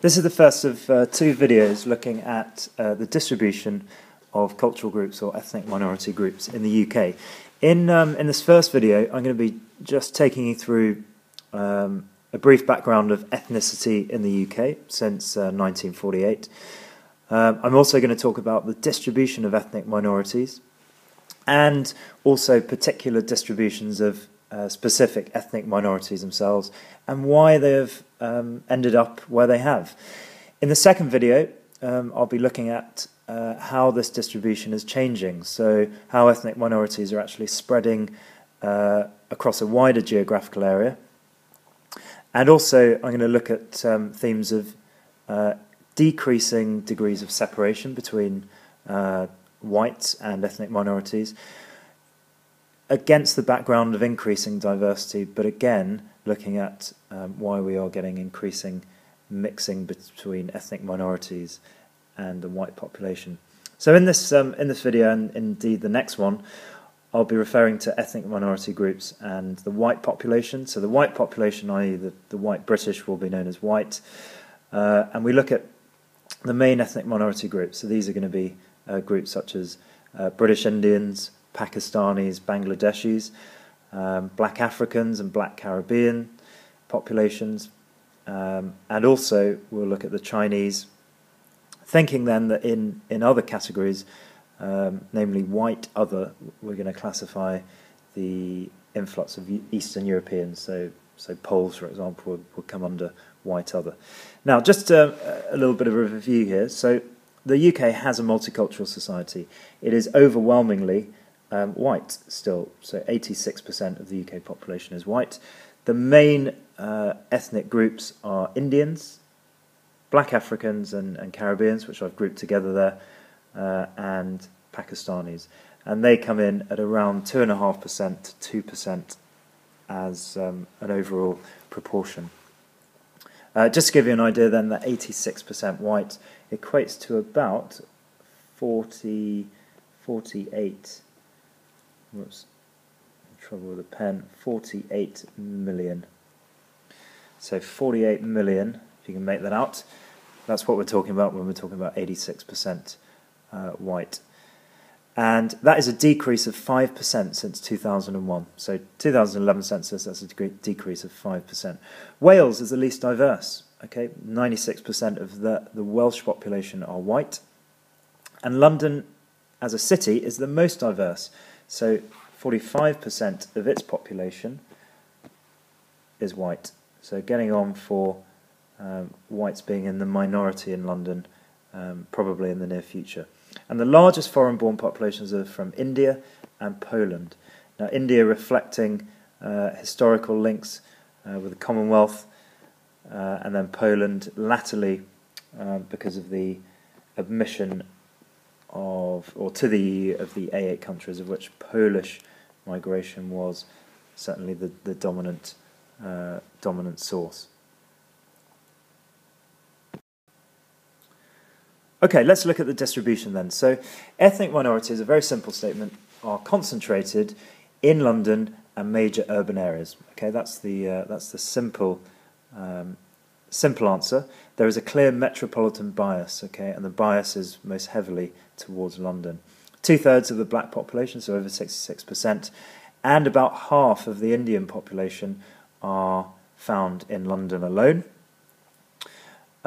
This is the first of two videos looking at the distribution of cultural groups or ethnic minority groups in the UK. In this first video, I'm going to be just taking you through a brief background of ethnicity in the UK since 1948. I'm also going to talk about the distribution of ethnic minorities and also particular distributions of specific ethnic minorities themselves and why they've ended up where they have. In the second video, I'll be looking at how this distribution is changing, so how ethnic minorities are actually spreading across a wider geographical area. And also I'm going to look at themes of decreasing degrees of separation between whites and ethnic minorities against the background of increasing diversity, but again looking at why we are getting increasing mixing between ethnic minorities and the white population. So in this video, and indeed the next one, I'll be referring to ethnic minority groups and the white population. So the white population, i.e. the white British, will be known as white, and we look at the main ethnic minority groups. So these are going to be groups such as British Indians, Pakistanis, Bangladeshis, Black Africans and Black Caribbean populations, and also we'll look at the Chinese, thinking then that in other categories, namely white other, we're going to classify the influx of Eastern Europeans, so Poles, for example, would come under white other. Now, just a little bit of a review here. So the UK has a multicultural society. It is overwhelmingly white still, so 86% of the UK population is white. The main ethnic groups are Indians, Black Africans and Caribbeans, which I've grouped together there, and Pakistanis. And they come in at around 2.5% to 2% as an overall proportion. Just to give you an idea then, that 86% white equates to about 48, whoops, trouble with the pen, 48 million. So 48 million, if you can make that out, that's what we're talking about when we're talking about 86% white. And that is a decrease of 5% since 2001. So 2011 census, that's a decrease of 5%. Wales is the least diverse. Okay, 96% of the Welsh population are white. And London, as a city, is the most diverse. So 45% of its population is white. So getting on for whites being in the minority in London, probably in the near future. And the largest foreign-born populations are from India and Poland. Now, India reflecting historical links with the Commonwealth, and then Poland latterly because of the admission of the A8 countries, of which Polish migration was certainly the dominant source. Okay, let's look at the distribution then. So, ethnic minorities, a very simple statement, are concentrated in London and major urban areas. Okay, that's the simple answer. There is a clear metropolitan bias. Okay, and the bias is most heavily towards London. 2/3 of the black population, so over 66%, and about half of the Indian population are found in London alone.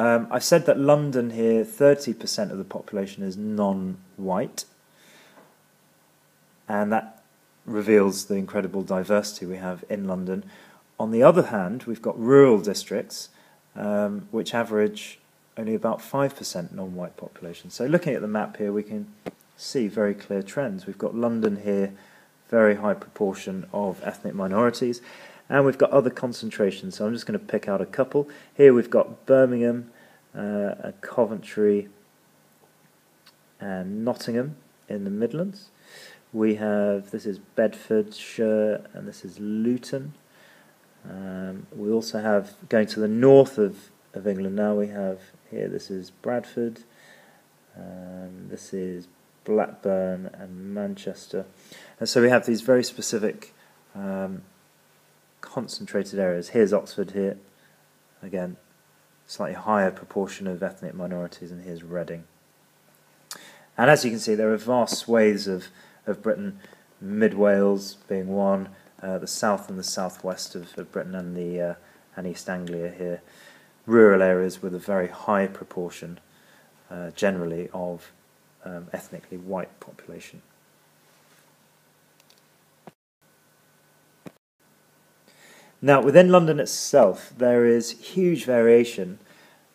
I've said that London here, 30% of the population is non-white, and that reveals the incredible diversity we have in London. On the other hand, we've got rural districts, which average only about 5% non-white population. So looking at the map here, we can see very clear trends. We've got London here, very high proportion of ethnic minorities, and we've got other concentrations, so I'm just going to pick out a couple. Here we've got Birmingham, Coventry and Nottingham in the Midlands. We have, this is Bedfordshire and this is Luton. We also have, going to the north of England now, we have here, this is Bradford, this is Blackburn and Manchester. And so we have these very specific concentrated areas. Here's Oxford here, again, slightly higher proportion of ethnic minorities, and here's Reading. And as you can see, there are vast swathes of Britain, Mid Wales being one, the south and the southwest of Britain, and East Anglia here, rural areas with a very high proportion, generally, of ethnically white population. Now, within London itself, there is huge variation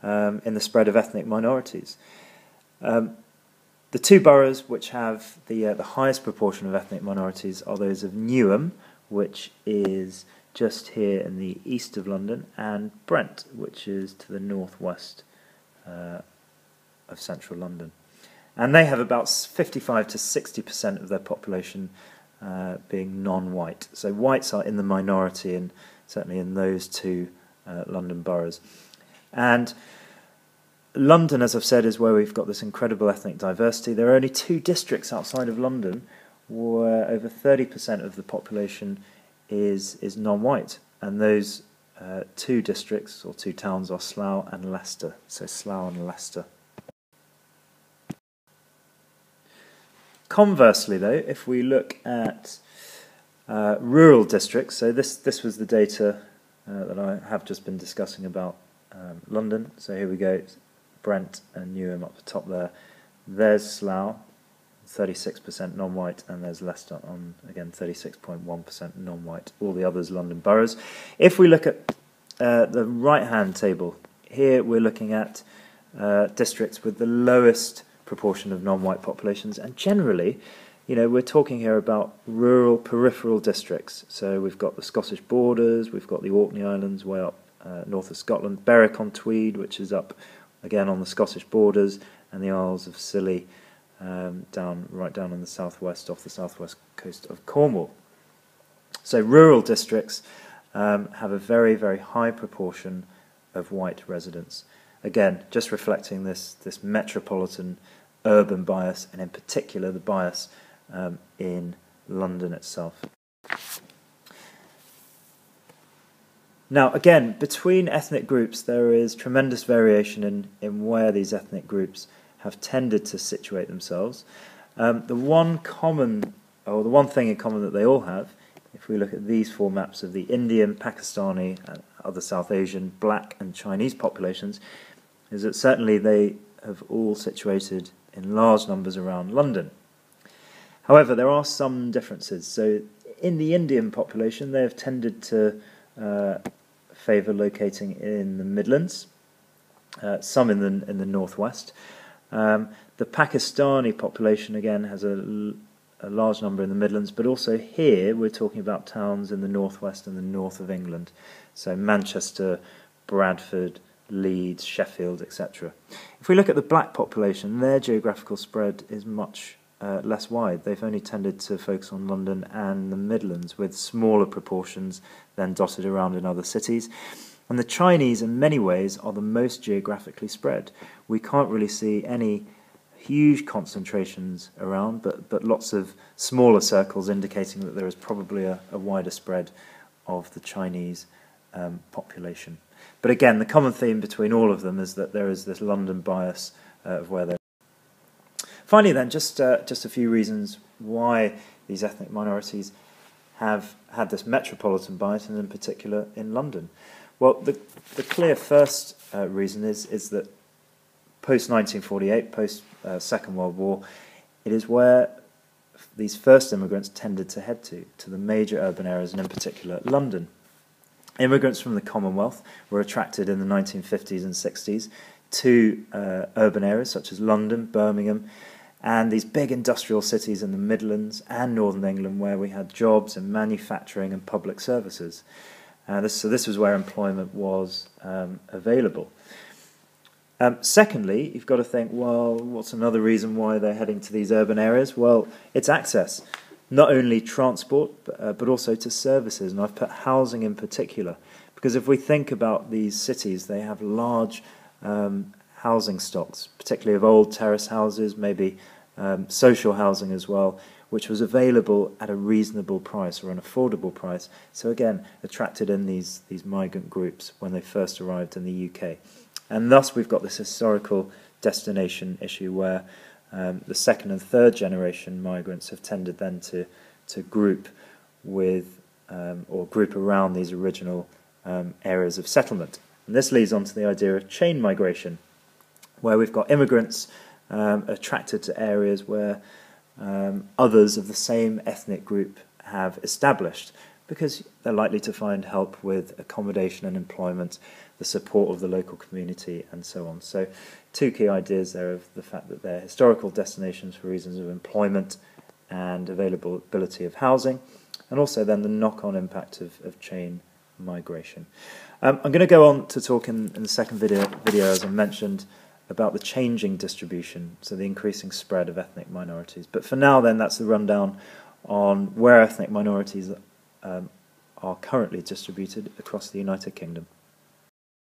in the spread of ethnic minorities. The two boroughs which have the highest proportion of ethnic minorities are those of Newham, which is just here in the east of London, and Brent, which is to the northwest of central London. And they have about 55 to 60% of their population being non-white. So whites are in the minority, and certainly in those two London boroughs. And London, as I've said, is where we've got this incredible ethnic diversity. There are only two districts outside of London where over 30% of the population is non-white, and those two districts or two towns are Slough and Leicester. So Slough and Leicester. Conversely, though, if we look at rural districts, so this was the data that I have just been discussing about London. So here we go, Brent and Newham up the top there. There's Slough, 36% non-white, and there's Leicester on, again, 36.1% non-white. All the others London boroughs. If we look at the right-hand table, here we're looking at districts with the lowest proportion of non-white populations, and generally, you know, we're talking here about rural peripheral districts. So we've got the Scottish borders, we've got the Orkney Islands way up north of Scotland, Berwick-on-Tweed, which is up again on the Scottish borders, and the Isles of Scilly right down on the southwest, off the southwest coast of Cornwall. So rural districts have a very, very high proportion of white residents. Again, just reflecting this metropolitan urban bias, and in particular the bias in London itself. Now, again, between ethnic groups there is tremendous variation in where these ethnic groups have tended to situate themselves. The one thing in common that they all have, if we look at these four maps of the Indian, Pakistani, and other South Asian, black and Chinese populations, is that certainly they have all situated in large numbers around London. However, there are some differences. So in the Indian population, they have tended to favour locating in the Midlands, some in the northwest. The Pakistani population, again, has a large number in the Midlands, but also here we're talking about towns in the northwest and the north of England. So Manchester, Bradford, Leeds, Sheffield, etc. If we look at the black population, their geographical spread is much less wide. They've only tended to focus on London and the Midlands, with smaller proportions then dotted around in other cities. And the Chinese, in many ways, are the most geographically spread. We can't really see any huge concentrations around, but lots of smaller circles indicating that there is probably a wider spread of the Chinese population. But again, the common theme between all of them is that there is this London bias of where they're. Finally then, just a few reasons why these ethnic minorities have had this metropolitan bias, and in particular in London. Well, the clear first reason is that post-1948, post-Second World War, it is where these first immigrants tended to head to the major urban areas, and in particular London. Immigrants from the Commonwealth were attracted in the 1950s and 60s to urban areas such as London, Birmingham, and these big industrial cities in the Midlands and Northern England, where we had jobs in manufacturing and public services. So this was where employment was available. Secondly, you've got to think, well, what's another reason why they're heading to these urban areas? Well, it's access, not only transport, but also to services, and I've put housing in particular, because if we think about these cities, they have large housing stocks, particularly of old terrace houses, maybe social housing as well, which was available at a reasonable price or an affordable price. So again, attracted in these migrant groups when they first arrived in the UK. And thus we've got this historical destination issue where the second and third generation migrants have tended then to group with or group around these original areas of settlement. And this leads on to the idea of chain migration, where we've got immigrants attracted to areas where others of the same ethnic group have established, because they're likely to find help with accommodation and employment, the support of the local community, and so on. So two key ideas there of the fact that they're historical destinations for reasons of employment and availability of housing, and also then the knock-on impact of chain migration. I'm going to go on to talk in the second video, as I mentioned, about the changing distribution, so the increasing spread of ethnic minorities. But for now then, that's the rundown on where ethnic minorities are currently distributed across the United Kingdom.